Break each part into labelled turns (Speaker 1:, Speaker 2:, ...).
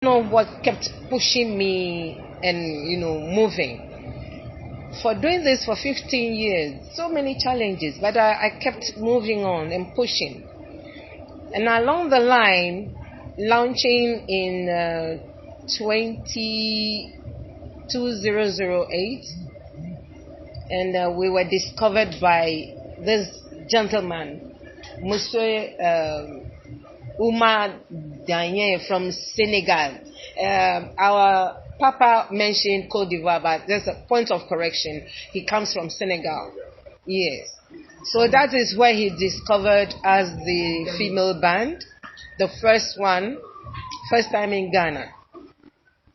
Speaker 1: know what kept pushing me and moving. For doing this for 15 years, so many challenges, but I kept moving on and pushing. And along the line, launching in 2008, and we were discovered by this gentleman, Monsieur Oumar Danye from Senegal. Our Papa mentioned Cote d'Ivoire, but there's a point of correction. He comes from Senegal. Yes. So that is where he discovered as the female band, the first time in Ghana.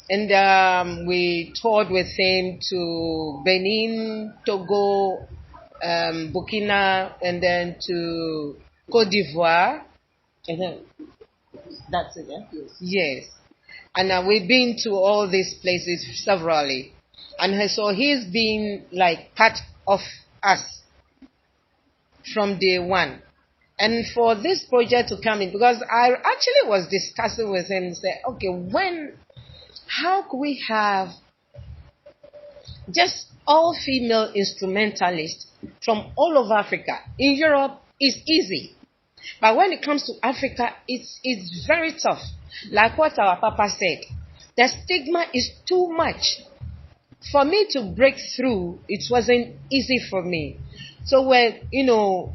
Speaker 1: And we toured with him to Benin, Togo, Burkina, and then to Cote d'Ivoire. And then that's it, yeah? Yes. And we've been to all these places severally. And so he's been like part of us from day one. And for this project to come in, because I actually was discussing with him and said, okay, how could we have just all female instrumentalists from all over Africa? In Europe, it's easy. But when it comes to Africa, it's very tough. Like what our Papa said, the stigma is too much. For me to break through, it wasn't easy for me. So when, I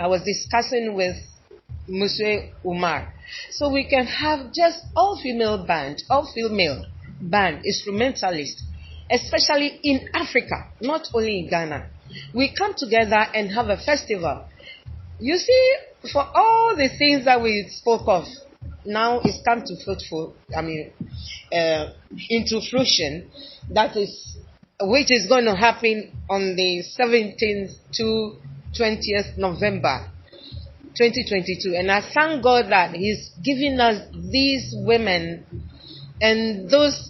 Speaker 1: was discussing with Monsieur Umar. So we can have just all female band instrumentalists, especially in Africa, not only in Ghana. We come together and have a festival. You see, for all the things that we spoke of, now it's come to into fruition. Which is going to happen on the 17th to 20th November 2022. And I thank God that He's giving us these women and those,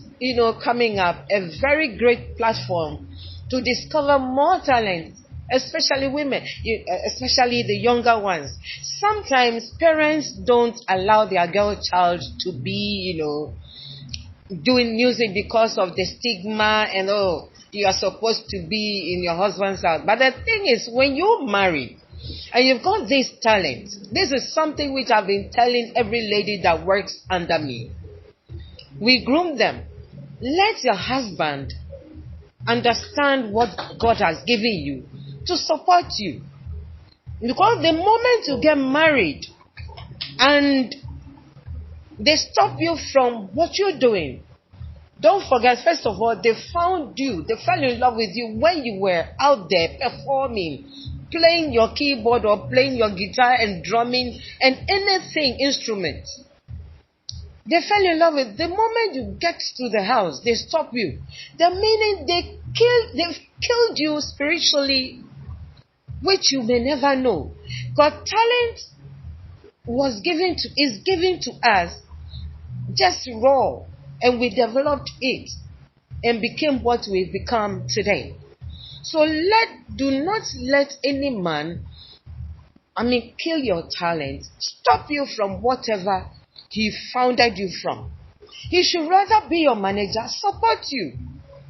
Speaker 1: coming up a very great platform to discover more talent, especially women, especially the younger ones. Sometimes parents don't allow their girl child to be, doing music because of the stigma and you are supposed to be in your husband's house. But the thing is, when you marry and you've got this talent, this is something which I've been telling every lady that works under me. We groom them. Let your husband understand what God has given you to support you. Because the moment you get married and they stop you from what you're doing, don't forget, first of all, they fell in love with you when you were out there performing, playing your keyboard or playing your guitar and drumming and anything instrument. They fell in love with. The moment you get to the house, they stop you. The meaning they've killed you spiritually, which you may never know. God talent is given to us just raw, and we developed it and became what we've become today. So do not let any man, kill your talent, stop you from whatever he founded you from. He should rather be your manager, support you,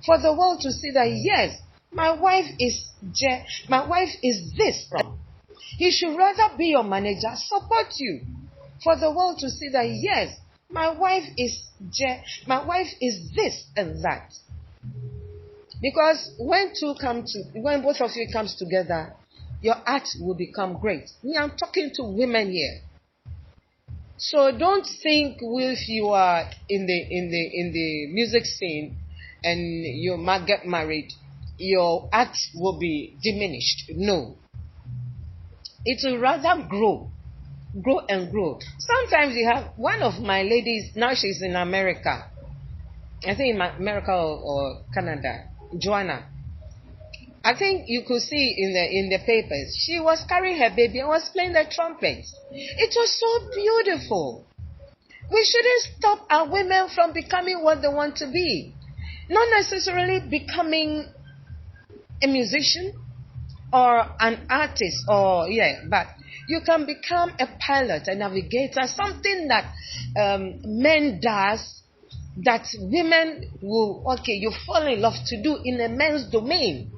Speaker 1: for the world to see that yes, my wife is this. He should rather be your manager, support you, for the world to see that yes, my wife is this and that. Because when both of you comes together, your art will become great. I'm talking to women here. So don't think if you are in the music scene and you might get married, your art will be diminished. No. It will rather grow and grow. Sometimes you have one of my ladies, now she's in America. I think in America or Canada, Joanna. I think you could see in the papers, she was carrying her baby and was playing the trumpet. It was so beautiful. We shouldn't stop our women from becoming what they want to be. Not necessarily becoming a musician or an artist but You can become a pilot, a navigator, something that men does that women will, you fall in love to do in a men's domain.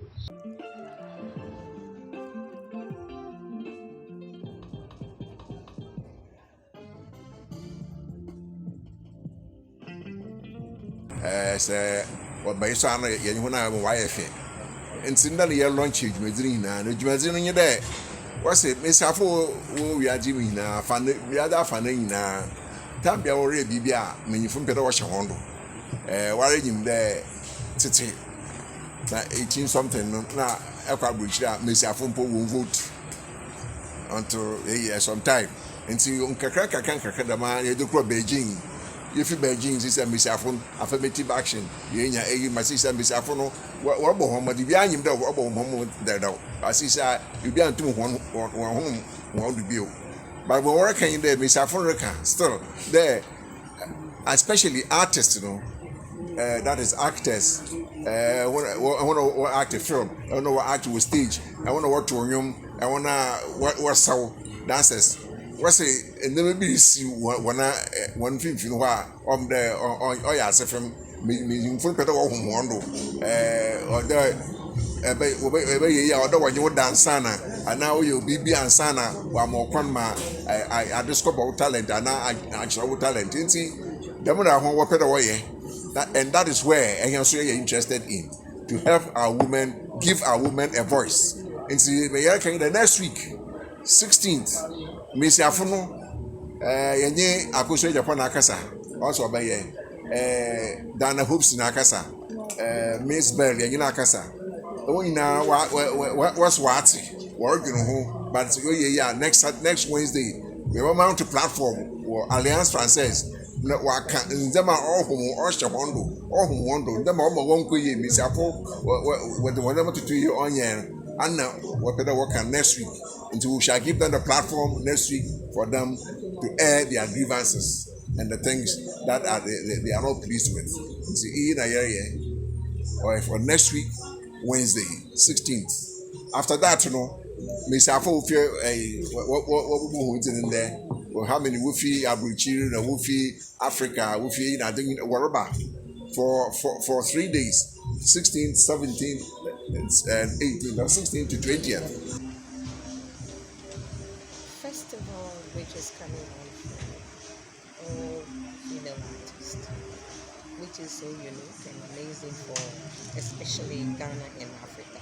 Speaker 2: Say what by son, you want to wife it. And Cinderella, your lunch, you may dream, and you may dream in your day. What's it, Miss Affo? We are Jimmy now, we are that funny now. Tambia already be a many from Peter Washahondo. Worried him there, Titi. 18 something, now, Aqua Bridge, Miss Affompo will vote until a year sometime. And see, Kakaka can't crack the man, you do Beijing. If you Beijing is a misafon, affirmative action, you ain't my sister misafono, what home, but if you are him, what home there now. As he said, you be unto one home, one to build. But we're working in there, misafon still there, especially artists, that is actors. I want to act a film, I want to act with stage, I want to work to room, I want to what so dancers. What's it? And then maybe see one thing you know there or yeah, say from me full better or who or there other you dance sana and now you be and sana one more conma I discover talent and now I show talent. You see, the more I want better way and that is where I am so interested in to help our women, give our women a voice. And see, the next week, 16th. Miss Afuno, yenye akuswe Japan akasa, also abaye, Dana Hoops in akasa, Miss Bell yenye akasa. Only now what's working home, but next Wednesday we will mount a platform or Alliance Française. Waka nzema ohumu oshabondo ohumondo ndema omo wonko ye Miss Afo whatever to do you on and what better work next week. And we shall give them the platform next week for them to air their grievances and the things that they are not pleased with. See, or for next week, Wednesday, 16th. After that, Miss Afo will feel what we in there. Well, how many Wufi, Abuchi, Wufi, Africa, Wufi, I think, wherever, for 3 days, 16th, 17th, and 18th, 16th to 20th.
Speaker 1: Festival which is coming on from all female artists, which is so unique and amazing for especially Ghana and Africa.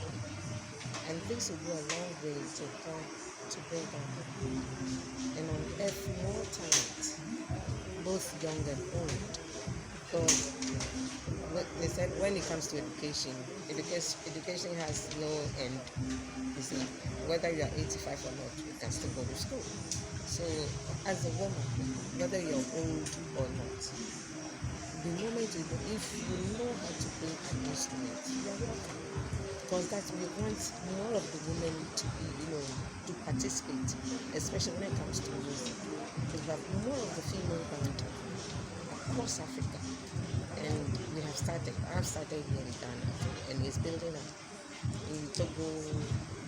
Speaker 1: And this will go a long way to help to build our people and unearth more talent, both young and old. Because they said when it comes to education has no end. You see, whether you are 85 or not, you can still go to school. So, as a woman, whether you're old or not, the moment if you know how to play an instrument, you're welcome. Because that we want more of the women to be, to participate, especially when it comes to music. We have more of the female band across Africa. And we have started. I've started here in Ghana, and it's building up. In Togo,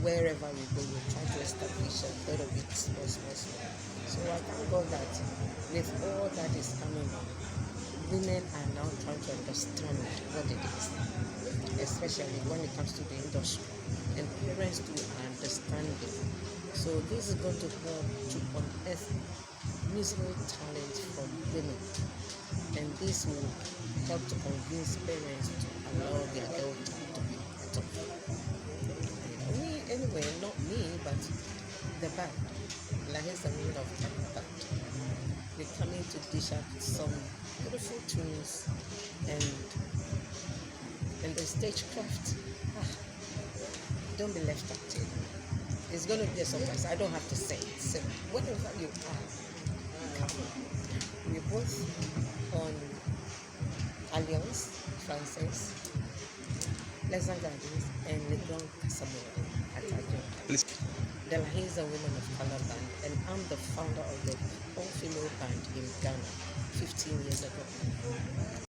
Speaker 1: wherever we go, we try to establish a bit of it small. So I thank God that with all that is coming, women are now trying to understand what it is, especially when it comes to the industry, and parents do understand it. So this is going to help to unearth musical talent from women. And this will help to convince parents to allow their daughter to be part of it. Anyway, not me, but the band, Lahis the Women of Ghana band. We're coming to dish up some beautiful tunes and the stagecraft. Don't be left out here. It's going to be a surprise. I don't have to say it. So whatever you are, come on. We're both on Alliance Française, Les Gardens, and Le Grand Casamora at Adjon. The Lahisa Women of Color Band, and I'm the founder of the all-female band in Ghana 15 years ago.